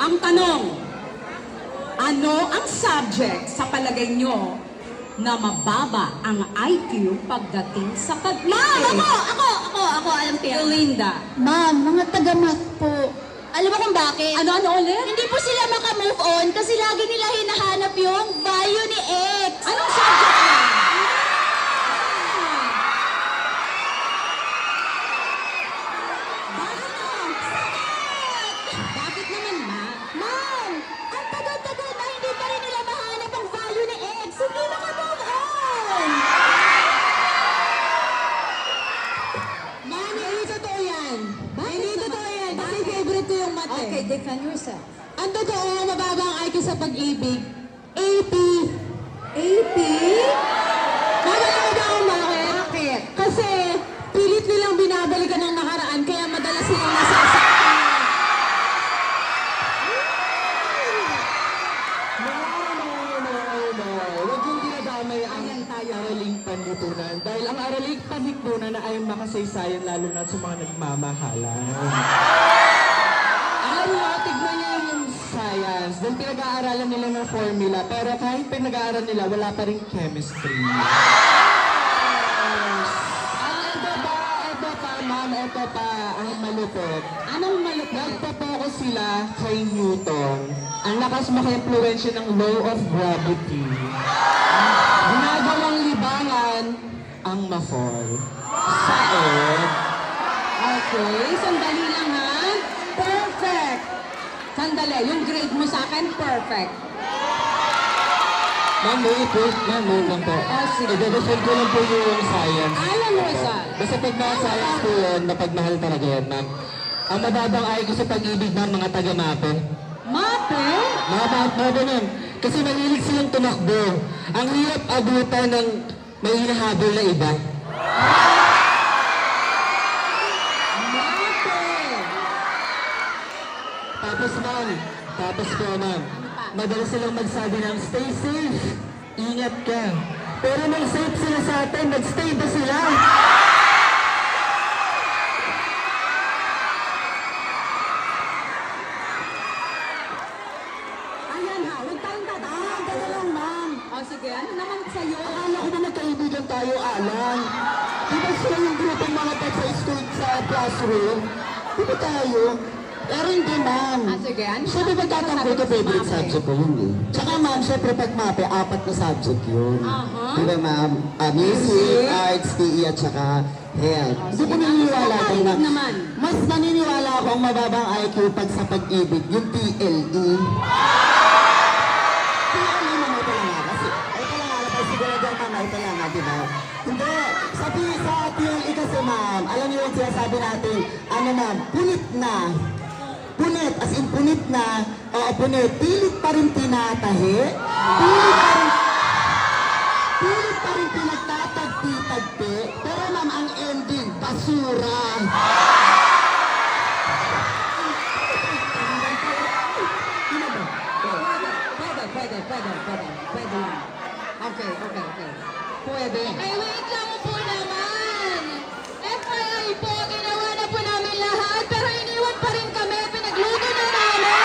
Ang tanong, ano ang subject sa palagay nyo na mababa ang IQ pagdating sa pag-ibig? Ma'am, ako, alam ko yan. Linda. Ma'am, mga taga-math po. Alam mo kung bakit? Ano ulit? Hindi po sila maka-move on kasi lagi nila hinahanap yung value ni X. Anong subject yan? Bakit naman, ma? Ma'am, ang tagal-tagal na hindi pa rin nila mahanap ang value ni X. Hindi maka-move on. Ma'am, hindi totoo yan. Hindi totoo yan. Kasi favorite ko yung math Okay, eh. defend yourself. Ang totoo, mababa ang IQ sa pag-ibig. AP. AP? Naalala ba kung bakit? Bakit? Kasi pilit nilang binabalikan ng nakaraan kaya madalas silang nasasaktan. Huwag yung dinadamay ang Ayan tayo. araling panlipunan. Dahil ang araling panlipunan na ay makasaysayan lalo na sa mga nagmamahalan. Alam mo, tignan niyo yung science. Dahil pinag-aaralan nila ng formula, pero kahit pinag-aaral nila, wala pa rin chemistry. Ito pa, ma'am, ito pa, ang malupit. Anong malupit? Nagpo-focus sila kay Newton. Ang lakas maka-impluensya ng law of gravity. Ginagawang libangan ang ma-fall. Saed. Okay, sandali lang ha. Perfect! Sandali, yung grade mo sa akin, perfect. Ma'am, wait lang po. Oh, sige. I-defend ko lang po yung science. Alam mo, Rizal. Basta pag na-science po yun, mapagmahal talaga yan, ma'am. Ang mababang ay ko sa pag-ibig ng mga taga-mape. Mape? Mga ganun. Kasi manilig silang tumakbo. Ang hirap abutan ng may hinahabol na iba. Mape! Tapos po ma'am, madalas silang magsabi ng stay safe, ingat ka. Pero nang safe sila sa atin, nag-stay ba sila? Ayan ha, huwag tayong tatawa. Teka lang, ma'am. O sige, ano naman sa'yo? Akala ko ba magkaibigan tayo, Alan? Di ba sila yung grupong mga pet sa school sa classroom? Di ba tayo? Pero hindi, ma'am. Ah, sige, ano? Siyempre pagtatanggol ko, favorite Mape. subject ko yun eh. Tsaka ma'am, siyempre pag mape, 4 na subject yun. Aha. Di ba ma'am? Music, arts, PE at saka health. Hindi ko naniniwala ko Mahilig ma'am. naman. Mas naniniwala akong mababang IQ pag sa pag-ibig, yung TLE. TLE naman ito lang nga kasi. Ito lang nga, napay siguro dyan ma'am, ito lang nga, di ba? Hindi, sa TLE kasi ma'am, alam niyo yung sinasabi natin, ano ma'am, punit na. Punit, as in punit na, punit, pilit pa rin tinatahi, pilit pa rin pinagtatagpi-tagpi, pero ma'am, ang ending, basura. Pwede lang. Okay. Pwede. Ay, wait lang po naman. FYI po, ginawa na po namin lahat, pero iniwan pa rin kami. Pinagluto na namin.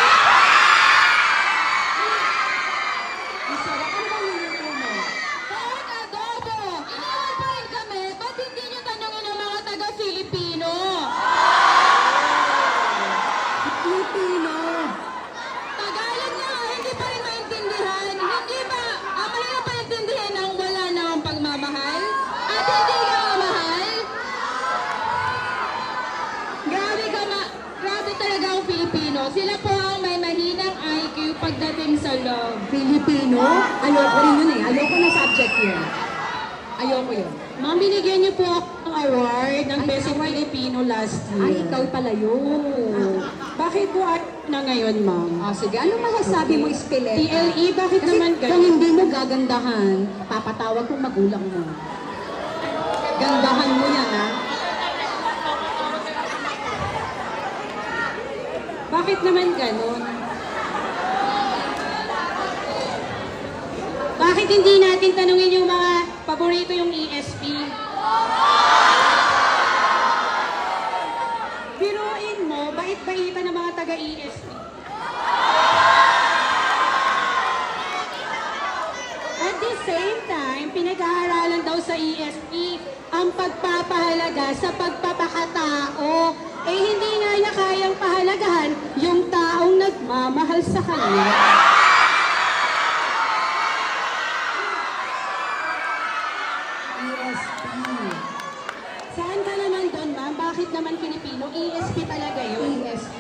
Masarap. Ano ba niluto mo? Pork adobo. Iniwan pa rin kami. Ba't hindi nyo tanongin ang mga taga-Filipino? Filipino. Tagalog na nga, hindi pa rin maintindihan. Hindi ba, mahirap pa intindihan ang wala namang pagmamahal? At hindi ka mamahal? Grabe talaga ang Pilipino. Sila po ang may mahinang IQ pagdating sa love. Filipino? Ayoko rin yun eh. Ayoko na subject yun. Ayoko yun. Ma'am, binigyan niyo po ako ng award ng Ay, Best award? Filipino last Ay, year. ikaw pala yun. Bakit po na ngayon, ma'am? Ah, sige, anong masasabi mo, Spileta? TLE, bakit Kasi naman kung ganun? hindi mo gagandahan, papatawag kong magulang mo. Gandahan mo yan, ha? Bakit naman ganun? Bakit hindi natin tanungin yung mga paborito yung ESP? Biruin mo, bait-baitan ng mga taga-ESP. pagpapakatao. Eh hindi nga niya kayang pahalagahan yung taong nagmamahal sa kanya. ESP. Saan ka naman doon, ma'am? Bakit naman Filipino? ESP talaga yun. ESP.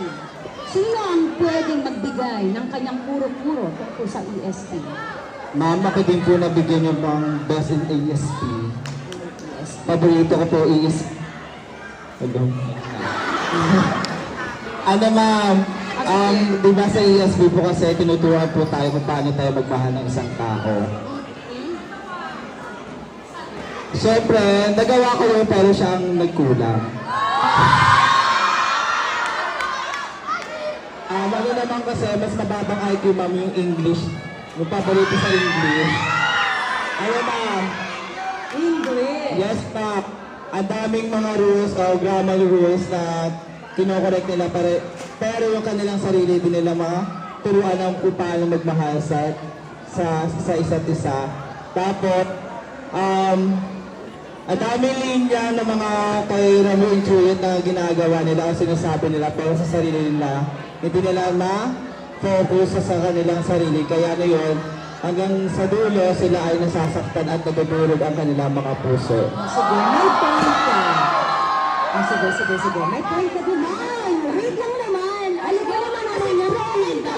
Sino ang pwedeng magbigay ng kanyang puro-puro tungkol sa ESP? Ma'am, ako din po nabigyan yung pang best in ASP. Paborito ko po ESP. Hello. Ano ma'am, di ba sa ESP po kasi tinuturuan po tayo kung paano tayo magmahal ng isang tao. Siyempre, nagawa ko yun pero siyang nagkulang. Ano naman kasi mas mababang IQ ma'am yung English. Yung paborito sa English. Ano ma'am? English. Yes ma'am. Ang daming mga rules o grammar rules na kinokorek nila pero yung kanilang sarili din nila turuan ng kung paano magmahal sa isa't isa. Tapos, ang daming linya ng mga kay Ramon Intuit na ginagawa nila o sinasabi nila pero sa sarili nila, hindi nila ma-focus sa kanilang sarili. Kaya ano yun, hanggang sa dulo sila ay nasasaktan at nadudurog ang kanilang mga puso. Sige, may point ka. Sige. May point ka din. Wait lang naman. Alaga naman naman niya. Broken ka.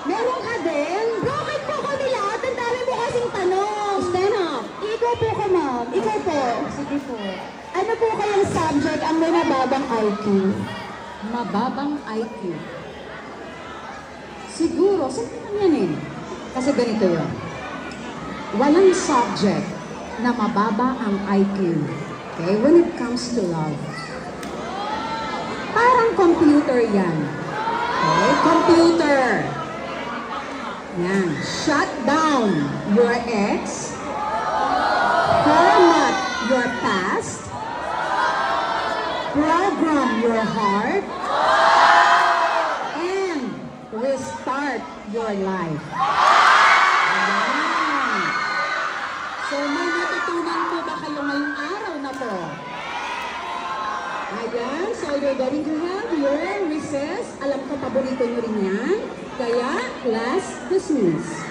Meron ka din? Broken po kami lahat. Ang dami mo kasing tanong. Stand up. Ikaw po ka, ma'am. Ikaw po. Sige po. Ano po kayang subject ang may mababang IQ? Mababang IQ. Siguro, saan lang yan eh? Kasi ganito yun. Walang subject na mababa ang IQ. Okay? When it comes to love. Parang computer yan. Okay? Computer. Yan. Shut down your ex. Format your past. Program your heart. And restart your life. Ayan. So, may natutunan po ba kayo ngayong araw na po? Ayan. So, you're going to have your recess. Alam ko, paborito nyo rin yan. Kaya, class dismissed.